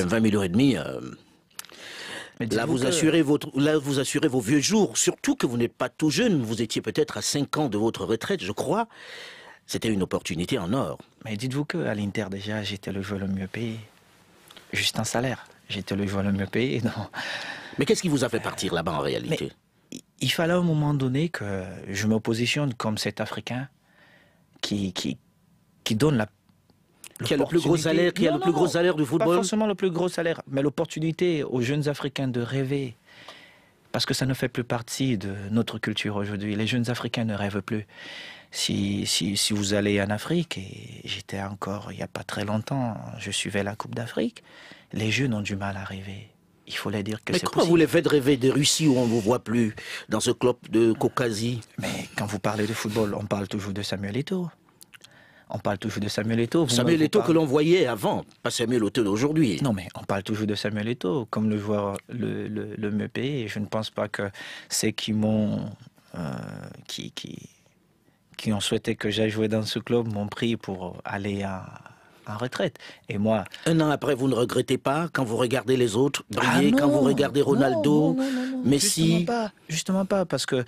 même 20 millions et demi. Là, vous assurez vos vieux jours, surtout que vous n'êtes pas tout jeune. Vous étiez peut-être à 5 ans de votre retraite, je crois. C'était une opportunité en or. Mais dites-vous qu'à l'Inter, déjà, j'étais le joueur le mieux payé. Juste en salaire. J'étais le joueur le mieux payé. Non. Mais qu'est-ce qui vous a fait partir là-bas en réalité? Il fallait à un moment donné que je me positionne comme cet Africain qui donne la... Qui a le plus gros salaire, qui a le plus gros salaire du football? Pas forcément le plus gros salaire, mais l'opportunité aux jeunes Africains de rêver. Parce que ça ne fait plus partie de notre culture aujourd'hui. Les jeunes Africains ne rêvent plus. Si vous allez en Afrique, et j'étais encore il n'y a pas très longtemps, je suivais la Coupe d'Afrique, les jeunes ont du mal à rêver. Il faut les dire que c'est possible. Mais comment vous les faites rêver de Russie où on ne vous voit plus, dans ce club de Caucasie? Mais quand vous parlez de football, on parle toujours de Samuel Eto'o. On parle toujours de Samuel Eto'o. Samuel Eto'o que l'on voyait avant, pas Samuel Eto'o d'aujourd'hui. Non, mais on parle toujours de Samuel Eto'o comme le joueur le mieux payé. Et je ne pense pas que c'est qui m'ont... qui ont souhaité que j'aille jouer dans ce club m'ont pris pour aller en retraite. Et moi... Un an après, vous ne regrettez pas quand vous regardez les autres briller, quand vous regardez Ronaldo, Messi? Justement pas, parce que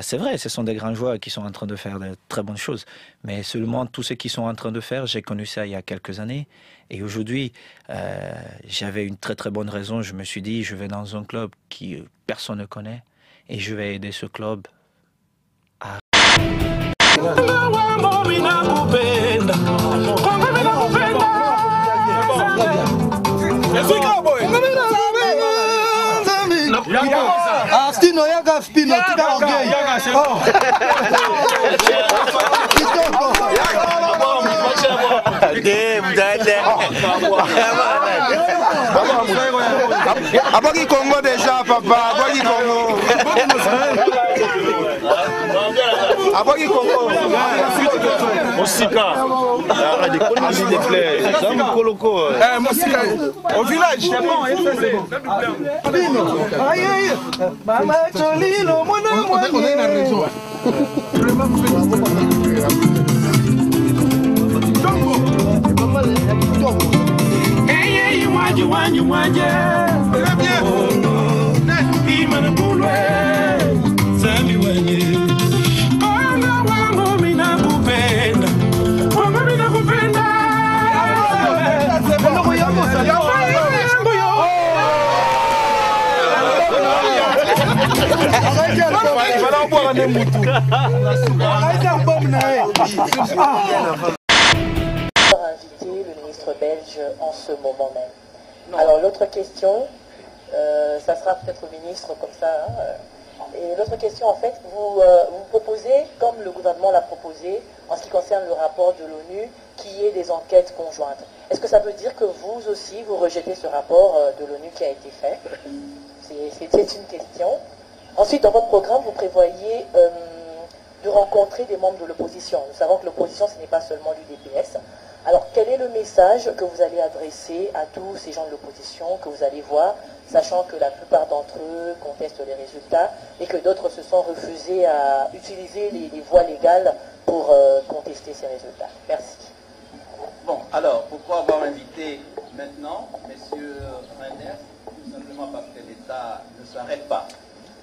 c'est vrai, ce sont des grands joueurs qui sont en train de faire de très bonnes choses. Mais seulement tous ceux qui sont en train de faire, j'ai connu ça il y a quelques années. Et aujourd'hui, j'avais une très très bonne raison. Je me suis dit, je vais dans un club que personne ne connaît et je vais aider ce club à... Stino, yaga Stino, tika ogei. Aboki Congo déjà, papa. Aboki Congo. Aboki Congo. Mosika. S'il te plaît. Mosika. Au village. C'est bon, c'est bon. Aïe, aïe. Mama Cholino, mon amour. On est dans la région. Inviter le ministre belge en ce moment même. Alors l'autre question, ça sera peut-être au ministre comme ça. Hein, et l'autre question, en fait, vous proposez, comme le gouvernement l'a proposé, en ce qui concerne le rapport de l'ONU, qu'il y ait des enquêtes conjointes. Est-ce que ça veut dire que vous aussi, vous rejetez ce rapport de l'ONU qui a été fait? C'est une question. Ensuite, dans votre programme, vous prévoyez de rencontrer des membres de l'opposition. Nous savons que l'opposition, ce n'est pas seulement l'UDPS. Alors, quel est le message que vous allez adresser à tous ces gens de l'opposition que vous allez voir, sachant que la plupart d'entre eux contestent les résultats et que d'autres se sont refusés à utiliser les voies légales pour contester ces résultats? Merci. Bon, alors, pourquoi avoir invité maintenant M. Reinders? Tout simplement parce que l'État ne s'arrête pas.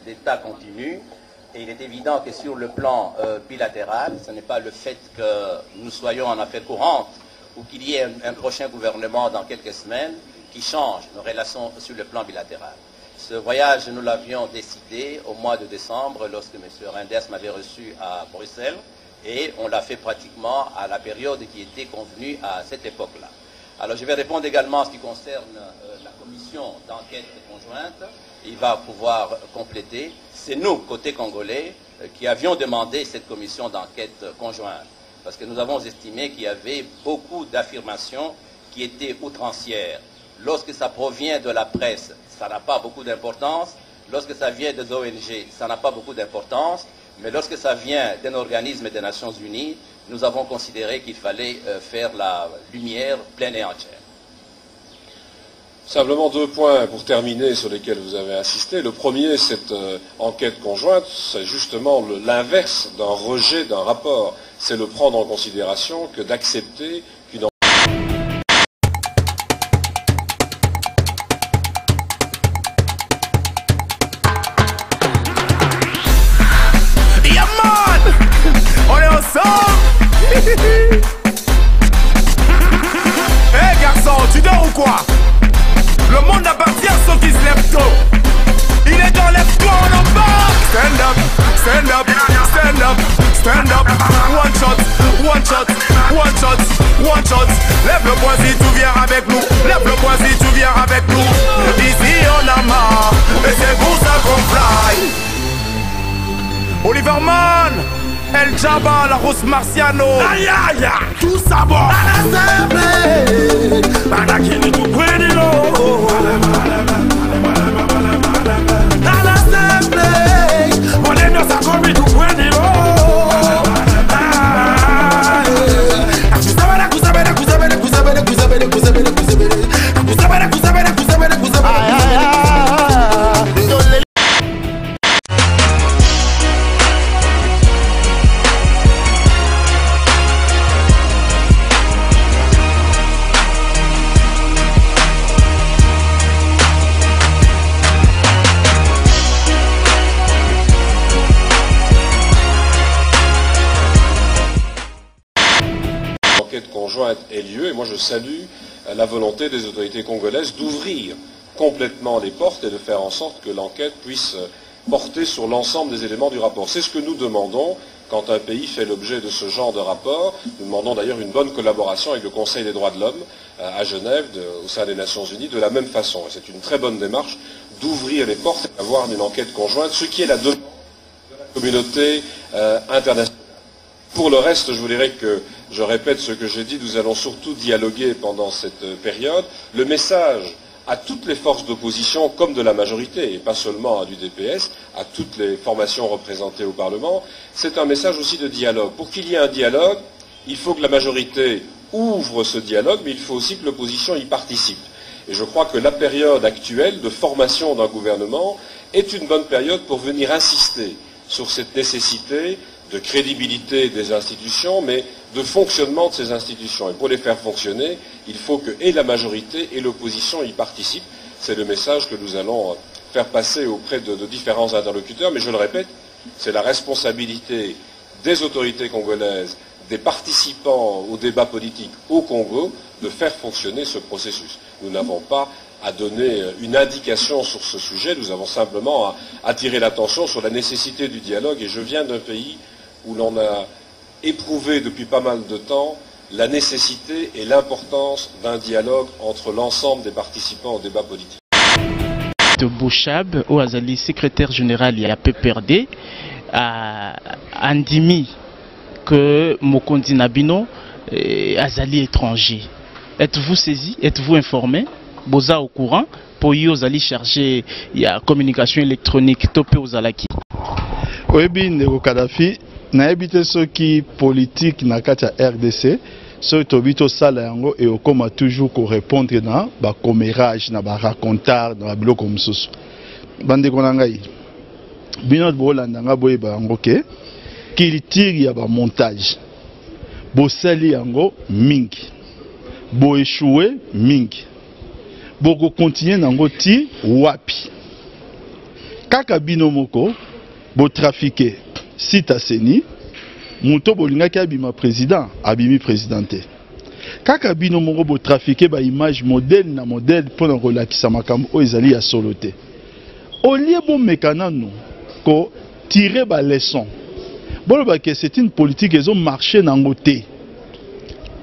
L'État continue. Et il est évident que sur le plan bilatéral, ce n'est pas le fait que nous soyons en affaires courantes ou qu'il y ait un prochain gouvernement dans quelques semaines qui change nos relations sur le plan bilatéral. Ce voyage, nous l'avions décidé au mois de décembre lorsque M. Reinders m'avait reçu à Bruxelles et on l'a fait pratiquement à la période qui était convenue à cette époque-là. Alors je vais répondre également en ce qui concerne la commission d'enquête conjointe. Il va pouvoir compléter. C'est nous, côté congolais, qui avions demandé cette commission d'enquête conjointe. Parce que nous avons estimé qu'il y avait beaucoup d'affirmations qui étaient outrancières. Lorsque ça provient de la presse, ça n'a pas beaucoup d'importance. Lorsque ça vient des ONG, ça n'a pas beaucoup d'importance. Mais lorsque ça vient d'un organisme des Nations Unies, nous avons considéré qu'il fallait faire la lumière pleine et entière. Simplement 2 points pour terminer sur lesquels vous avez insisté. Le premier, cette enquête conjointe, c'est justement l'inverse d'un rejet d'un rapport. C'est le prendre en considération que d'accepter qu'une Stand up, stand up. One shot, one shot, one shot, one shot. Lève le poing si tu viens avec nous. Lève le poing si tu viens avec nous. D'ici on a marre, et c'est pour ça qu'on fly. Oliver Mann, El Jabba, la Rose Marciano. Aïe aïe aïe, tout ça bon. Manakini tu puedilo. Conjointe ait lieu, et moi je salue la volonté des autorités congolaises d'ouvrir complètement les portes et de faire en sorte que l'enquête puisse porter sur l'ensemble des éléments du rapport. C'est ce que nous demandons quand un pays fait l'objet de ce genre de rapport. Nous demandons d'ailleurs une bonne collaboration avec le Conseil des droits de l'homme à Genève, au sein des Nations Unies, de la même façon. C'est une très bonne démarche d'ouvrir les portes et d'avoir une enquête conjointe, ce qui est la demande de la communauté internationale. Pour le reste, je vous dirais que, je répète ce que j'ai dit, nous allons surtout dialoguer pendant cette période. Le message à toutes les forces d'opposition, comme de la majorité, et pas seulement à l'UDPS, à toutes les formations représentées au Parlement, c'est un message aussi de dialogue. Pour qu'il y ait un dialogue, il faut que la majorité ouvre ce dialogue, mais il faut aussi que l'opposition y participe. Et je crois que la période actuelle de formation d'un gouvernement est une bonne période pour venir insister sur cette nécessité de crédibilité des institutions, mais de fonctionnement de ces institutions. Et pour les faire fonctionner, il faut que et la majorité et l'opposition y participent. C'est le message que nous allons faire passer auprès de différents interlocuteurs. Mais je le répète, c'est la responsabilité des autorités congolaises, des participants au débat politique au Congo, de faire fonctionner ce processus. Nous n'avons pas à donner une indication sur ce sujet, nous avons simplement à attirer l'attention sur la nécessité du dialogue. Et je viens d'un pays où l'on a éprouvé depuis pas mal de temps la nécessité et l'importance d'un dialogue entre l'ensemble des participants au débat politique. De Bouchab, au Azali, secrétaire général et à PPRD, à Andimi, que Mokondi Nabino, Azali étranger. Êtes-vous saisi? Êtes-vous informé? Boza au courant? Pour y Azali chargé, il y a communication électronique, topé aux Alaki. Oui, bien, au Kadhafi. Na ebite soki politique na kati ya RDC so tobito sala yango et okoma toujours ko répondre na ba commérage na ba racontar na biloko mususu bande ko na ngai bino bolanda nga boye ba yango ke culture ya ba montage bo sali yango mingi bo échouer mingi bo ko continuer nango ti wapi kaka bino moko bo trafiquer Sita Seni, Mouto Bolingaki abima président, abimi présidenté. Kaka bino mongo bo trafiquer ba image modèle na modèle pour na relakisa makambo o ezali ya soloté. Au lieu bon mécanano ko tirer ba leçon. Bon ba que c'est une politique ils ont marché na ngoté.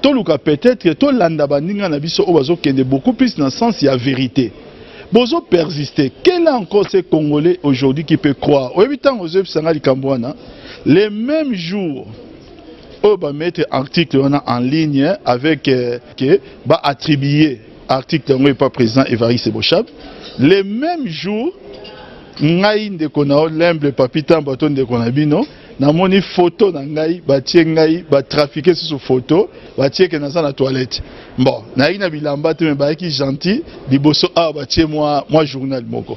To luka peut-être to landa baninga na biso o bazo kende beaucoup plus dans sens ya vérité. Bozo persister. Quel est encore ces Congolais aujourd'hui qui peut croire? Les mêmes jours, on va mettre article en ligne avec que va attribuer article n'est pas présent Évariste Bochab. Les mêmes jours, ngai de konao l'emble papita baton de konabino. Na moni photo na ngai batie ngai ba trafiquer sur photo batie ke na sa na toilette bon na ina bilamba te me ba ki gentil liboso a batie moi journal moko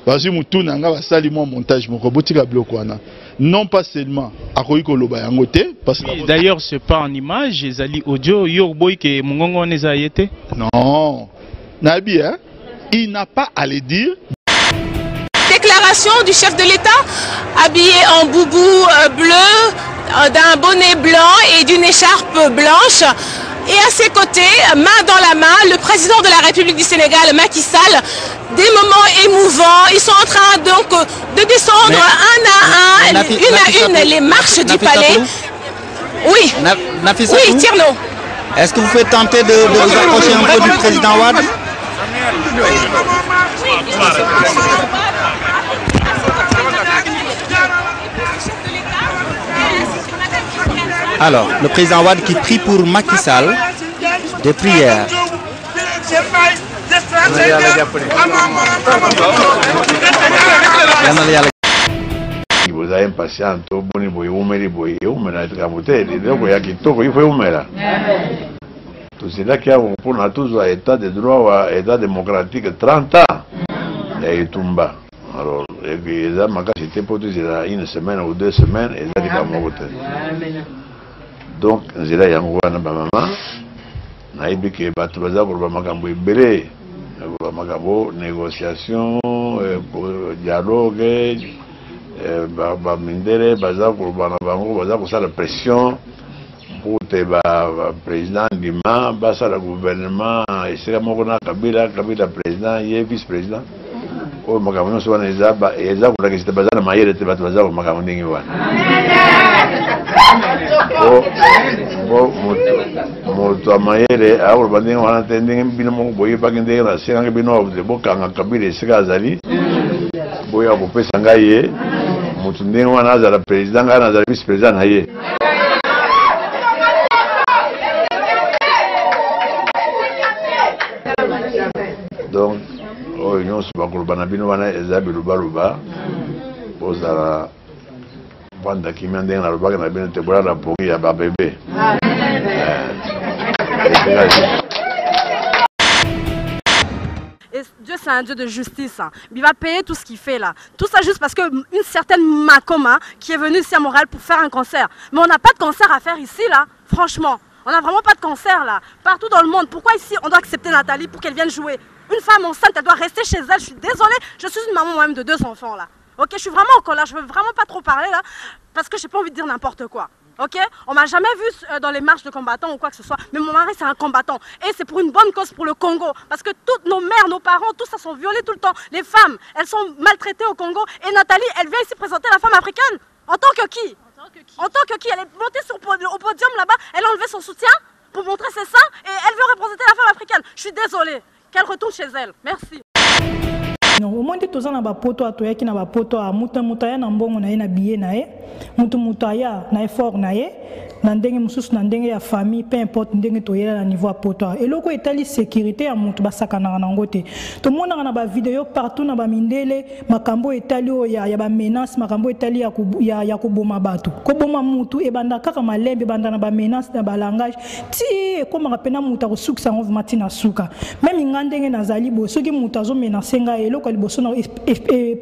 bazi mutu na nga basali moi montage moko botika biloko wana non pas seulement akoyi koloba yango te parce que d'ailleurs c'est pas en image ezali audio yo boy ke mongongo neza yete non nabi hein il n'a pas à le dire. Déclaration du chef de l'État habillé en boubou bleu, d'un bonnet blanc et d'une écharpe blanche. Et à ses côtés, main dans la main, le président de la République du Sénégal, Macky Sall, des moments émouvants. Ils sont en train donc de descendre un à un, les marches du palais. Oui, oui, Tierno. Est-ce que vous pouvez tenter de vous approcher un peu du président Wade? Alors, le président Wade qui prie pour Macky Sall, des prières. Vous avez impatient, boni boy, umeri boy, umera kamuteli, donc ya kitoko, il faut umera. Tout cela qui a pour nous tous un état de droit, un état démocratique 30 ans, et Tumba. Alors, ils ont cité pour une semaine ou 2 semaines, et ils ont dit donc, nous avons dit maman, nous avons dit que nous avons dit négociation, dialogue, mindere, la pression pour le président Dima, le gouvernement, et c'est Kabila, président, et vice-président. Oh, makamano souvent eza pour que c'était bazar na mayele te batu bazar makamano ndingi wana. Moto mayele awo bandingi wana tendingi bino mo boye pakinde na senga bino de bokanga Kabila sika azali. Boya ko pesa ngaye moto ndingi wana azala président ngana azala vice président na ye. Donc oh, nous sommes en Et Dieu c'est un Dieu de justice. Il va payer tout ce qu'il fait là. Tout ça juste parce qu'une certaine Makoma qui est venue ici à Montréal pour faire un concert. Mais on n'a pas de concert à faire ici là, franchement. On n'a vraiment pas de concert là. Partout dans le monde. Pourquoi ici on doit accepter Nathalie pour qu'elle vienne jouer? Une femme enceinte, elle doit rester chez elle. Je suis désolée, je suis une maman moi-même de 2 enfants là. Ok, je suis vraiment en colère, je veux vraiment pas trop parler là, parce que j'ai pas envie de dire n'importe quoi. Ok, on m'a jamais vu dans les marches de combattants ou quoi que ce soit, mais mon mari c'est un combattant. Et c'est pour une bonne cause pour le Congo. Parce que toutes nos mères, nos parents, tous ça sont violés tout le temps. Les femmes, elles sont maltraitées au Congo. Et Nathalie, elle vient ici présenter la femme africaine. En tant que qui? En tant que qui? Elle est montée au podium là-bas, elle a enlevé son soutien pour montrer ses seins et elle veut représenter la femme africaine. Je suis désolée. Qu'elle retourne chez elle. Merci. Non, au moins tu as na bapoto atoya ki na bapoto a muta ya na mbongo na ye na billet na ye mutu ya na effort na ye na ndenge mususu na ndenge ya famille peu importe ndenge toyela na niveau poto eloko etali sécurité ya mutu basakana na ngote to mona na ba vidéo partout na ba mindele makambo etali o ya ba menace makambo etali ya kuboma bato ko boma mutu e banda kaka malembe banda na ba menace na ba langage ti ko maka pena mutu ko suksa ngo matina suka même ngandenge na zali bo soki mutu azo menacer nga eloko liboso na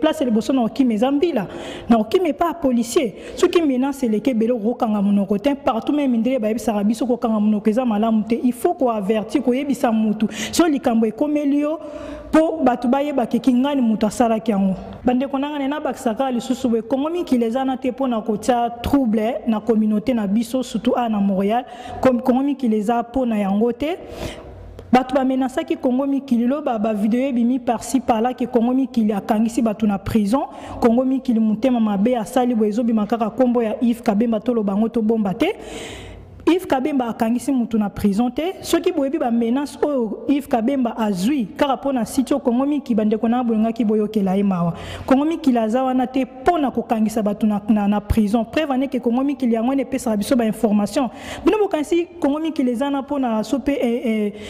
place liboso na okime zambila na okime pas policier soki menace leke belo rokanga monoko te partout même ndele ba yebisa biso ko kanga monoko eza malamu te il faut ko avertir ko yebisa mutu so likambo ekomelio po batu bayeba ke kingani mutu asala kyango bande konanga na bakisaka lisusu we kongomi kilezana te pona kotia trouble na communauté na biso surtout à na Montréal comme kongomi kileza pona yango te batu ba menasaki Congo mikililo ba vidéo bimi par-ci par-là que Congo mikili akangisi batu na prison Congo mikili mutema mabe asali boezo bimakaka kombo ya Yves Kabemba tolo bango to bomba te Yves Kabemba akangisi mutu na prison te soki boyebi ba menace o Yves Kabemba azui kaka pona sitio Congo miki bande kona bolonga ki boyokela mawa Congo miki lazawa na te pona kokangisa batu na prison prévane que Congo miki yango ne pesa biso ba information bino bokansi Congo miki lezana pona sope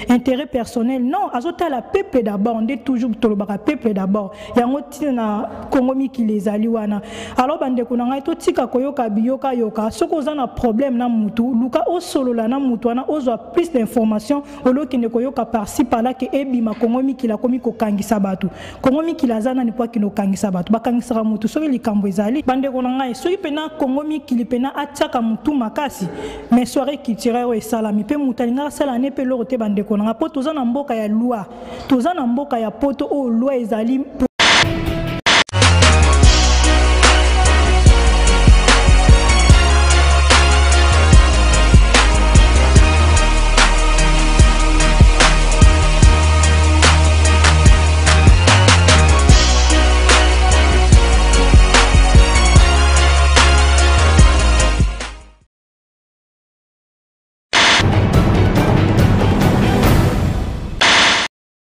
intérêt personnel non azota la peuple d'abord on dit toujours tolobaka peuple d'abord yango tina Congo miki lezali wana alors bande kona ngai to tika koyoka biyoka yoka soko zana problème na mutu luka au solo la na mutuana ozo plus d'informations olo ki ne koyoka par-ci par-là que ebima Congo miki la komi ko kangisa batu Congo miki la zana ni kwa kino kangisa batu bakangisa mutu so likambo ezali bande kona ngai so ipena Congo miki lipena ataka mutu makasi mais soirée qui tire o salami pe mutalinga sala ne pe lorote bande kona poto zana mboka ya loi tozana mboka ya poto o loi ezali